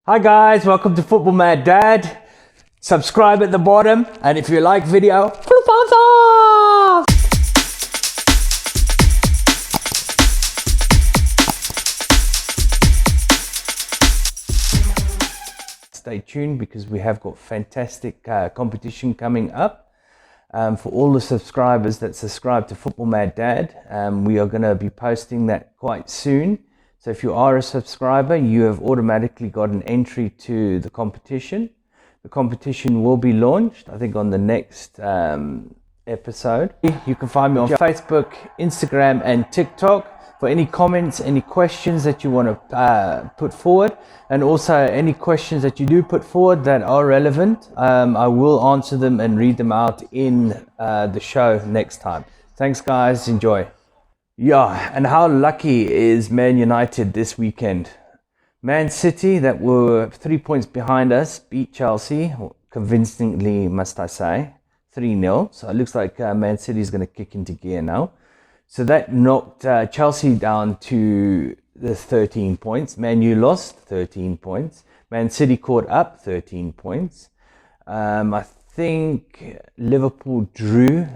Hi guys, welcome to Football Mad Dad. Subscribe at the bottom, and if you like video, put a thumbs up! Stay tuned because we have got fantastic competition coming up. For all the subscribers that subscribe to Football Mad Dad, we are going to be posting that quite soon. So if you are a subscriber, you have automatically got an entry to the competition. The competition will be launched, I think, on the next episode. You can find me on Facebook, Instagram, and TikTok for any comments, any questions that you want to put forward, and also any questions that you do put forward that are relevant. I will answer them and read them out in the show next time. Thanks, guys. Enjoy. Yeah, and how lucky is Man United this weekend? Man City, that were 3 points behind us, beat Chelsea, convincingly, must I say, 3-0. So it looks like Man City is going to kick into gear now. So that knocked Chelsea down to the 13 points. Man U lost 13 points. Man City caught up 13 points. I think Liverpool drew.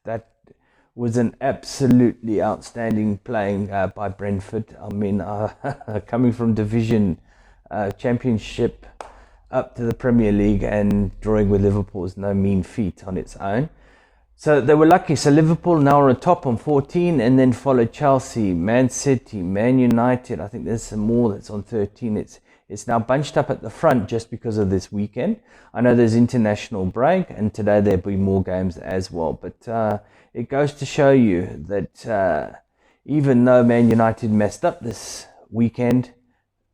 That was an absolutely outstanding playing by Brentford. I mean, coming from Division Championship up to the Premier League and drawing with Liverpool is no mean feat on its own. So they were lucky. So Liverpool now are on top on 14, and then followed Chelsea, Man City, Man United. I think there's some more that's on 13. It's now bunched up at the front just because of this weekend. I know there's international break, and today there'll be more games as well. But it goes to show you that even though Man United messed up this weekend,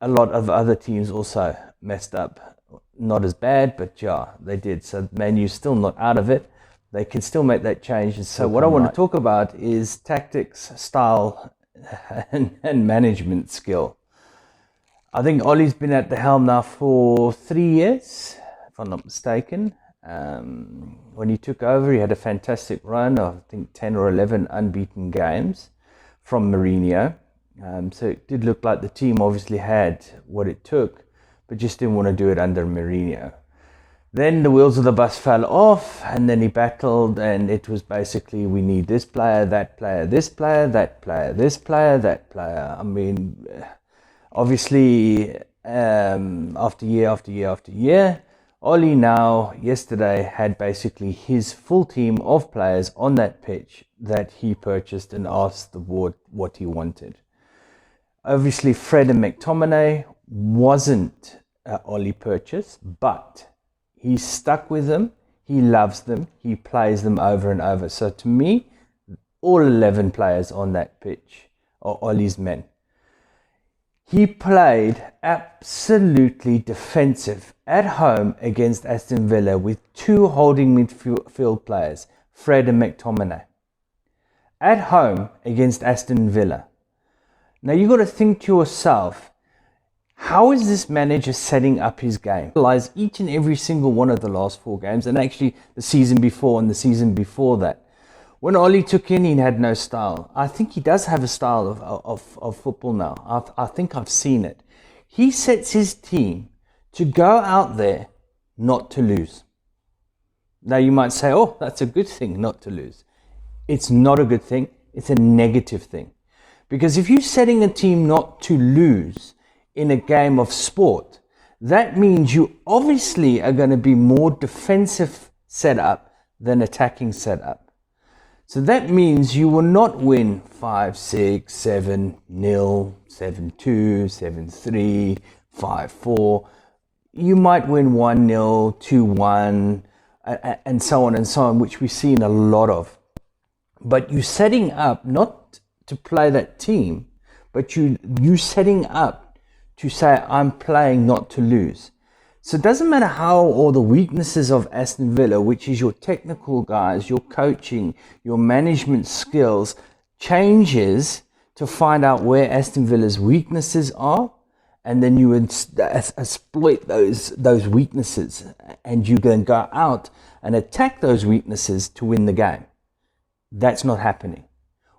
a lot of other teams also messed up. Not as bad, but yeah, they did. So Man U's still not out of it. They can still make that change. And so what I want to talk about is tactics, style, and management skill. I think Ollie's been at the helm now for 3 years, if I'm not mistaken. When he took over, he had a fantastic run of, I think, 10 or 11 unbeaten games from Mourinho. So it did look like the team obviously had what it took, but just didn't want to do it under Mourinho. Then the wheels of the bus fell off, and then he battled, and it was basically, we need this player, that player, this player, that player, this player, that player. I mean, obviously, after year after year after year, Ollie now, yesterday, had basically his full team of players on that pitch that he purchased and asked the board what he wanted. Obviously, Fred and McTominay wasn't Ollie purchase, but he's stuck with them, he loves them, he plays them over and over. So to me, all 11 players on that pitch are Ollie's men. He played absolutely defensive at home against Aston Villa with two holding midfield players, Fred and McTominay. At home against Aston Villa. Now you've got to think to yourself, how is this manager setting up his game? Lies each and every single one of the last 4 games, and actually the season before and the season before that. When Ollie took in, he had no style. I think he does have a style of football now. I think I've seen it. He sets his team to go out there not to lose. Now you might say, oh, that's a good thing not to lose. It's not a good thing. It's a negative thing. Because if you're setting a team not to lose in a game of sport, that means you obviously are going to be more defensive setup than attacking setup. So that means you will not win 5-6, 7-0, 7-2, 7-3, 5-4. You might win 1-0, 2-1, and so on, which we've seen a lot of. But you're setting up not to play that team, but you setting up to say, I'm playing not to lose. So it doesn't matter how all the weaknesses of Aston Villa, which is your technical guys, your coaching, your management skills, changes to find out where Aston Villa's weaknesses are, and then you exploit those weaknesses, and you can go out and attack those weaknesses to win the game. That's not happening.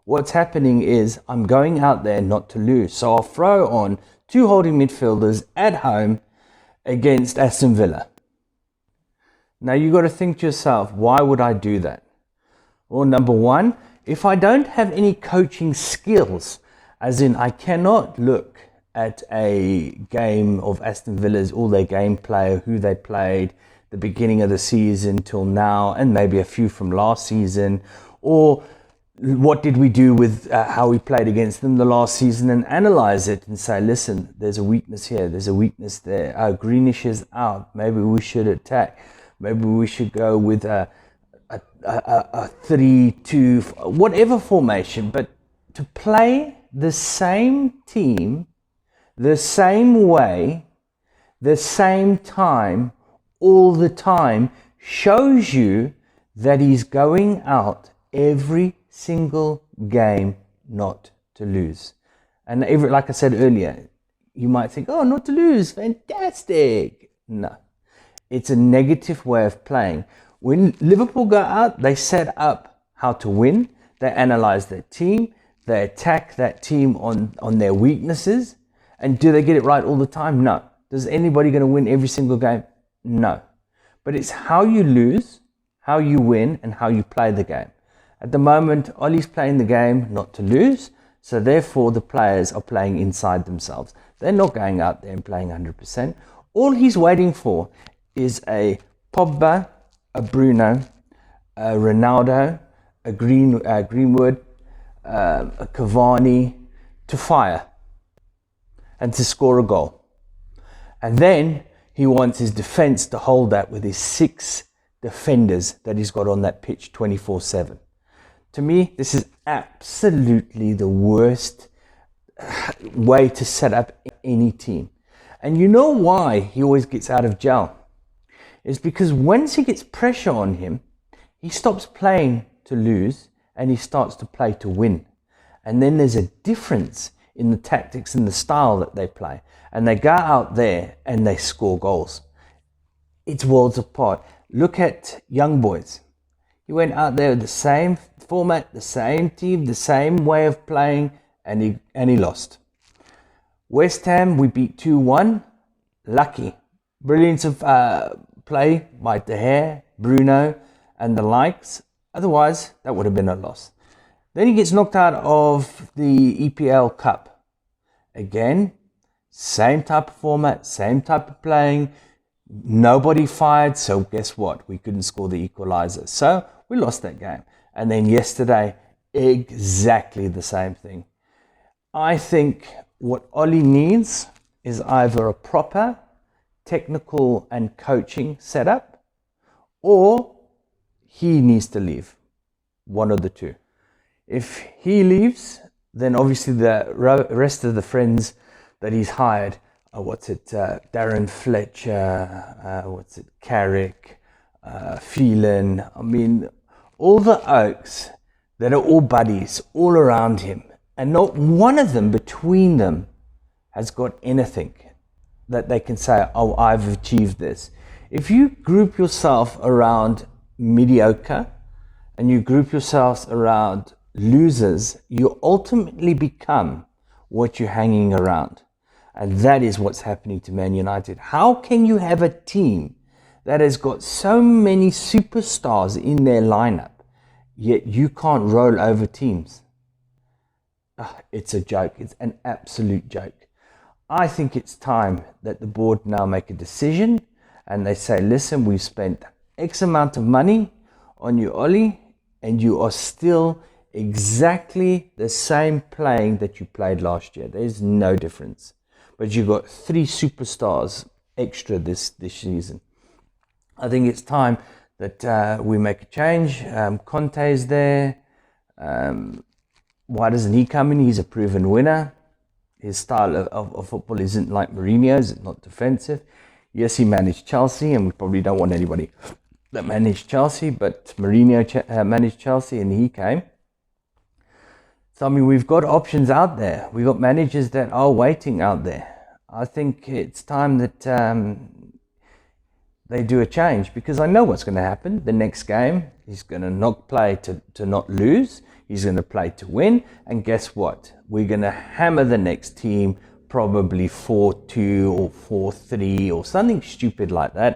What's happening is I'm going out there not to lose. So I'll throw on 2 holding midfielders at home against Aston Villa. Now you got to think to yourself, why would I do that? Well, number one, if I don't have any coaching skills, as in I cannot look at a game of Aston Villa's, all their gameplay, who they played, the beginning of the season till now, and maybe a few from last season, or what did we do with how we played against them the last season, and analyze it and say, listen, there's a weakness here, there's a weakness there. Greenish is out. Maybe we should attack. Maybe we should go with a 3-2, whatever formation. But to play the same team, the same way, the same time, all the time, shows you that he's going out every single game not to lose. And like I said earlier, you might think, oh, not to lose, fantastic. No, it's a negative way of playing. When Liverpool go out, they set up how to win. They analyze their team. They attack that team on their weaknesses. And do they get it right all the time? No. Is anybody going to win every single game? No. But it's how you lose, how you win, and how you play the game. At the moment, Ollie's playing the game not to lose, so therefore the players are playing inside themselves. They're not going out there and playing 100%. All he's waiting for is a Pogba, a Bruno, a Ronaldo, a Greenwood, a Cavani to fire and to score a goal. And then he wants his defence to hold that with his 6 defenders that he's got on that pitch 24/7. To me, this is absolutely the worst way to set up any team. And you know why he always gets out of jail? It's because once he gets pressure on him, he stops playing to lose and he starts to play to win. And then there's a difference in the tactics and the style that they play. And they go out there and they score goals. It's worlds apart. Look at young boys. He went out there with the same format, the same team, the same way of playing, and he lost. West Ham, we beat 2-1. Lucky. Brilliance of play by De Gea, Bruno, and the likes. Otherwise, that would have been a loss. Then he gets knocked out of the EPL Cup. Again, same type of format, same type of playing. Nobody fired, so guess what? We couldn't score the equalizer. So we lost that game. And then yesterday, exactly the same thing. I think what Ollie needs is either a proper technical and coaching setup, or he needs to leave. One of the two. If he leaves, then obviously the rest of the friends that he's hired, Darren Fletcher, Carrick, Phelan, I mean, all the Oaks that are all buddies, all around him, and not one of them between them has got anything that they can say, oh, I've achieved this. If you group yourself around mediocre and you group yourselves around losers, you ultimately become what you're hanging around. And that is what's happening to Man United. How can you have a team that has got so many superstars in their lineup, yet you can't roll over teams? It's a joke. It's an absolute joke. I think it's time that the board now make a decision and they say, listen, we've spent X amount of money on you, Ollie, and you are still exactly the same playing that you played last year. There's no difference. But you got 3 superstars extra this season. I think it's time that we make a change. Conte is there. Why doesn't he come in? He's a proven winner. His style of football isn't like Mourinho's. It's not defensive. Yes, he managed Chelsea, and we probably don't want anybody that managed Chelsea, but Mourinho managed Chelsea and he came. So, I mean, we've got options out there. We've got managers that are waiting out there. I think it's time that they do a change, because I know what's going to happen. The next game, he's going to not play to not lose. He's going to play to win. And guess what? We're going to hammer the next team, probably 4-2 or 4-3 or something stupid like that.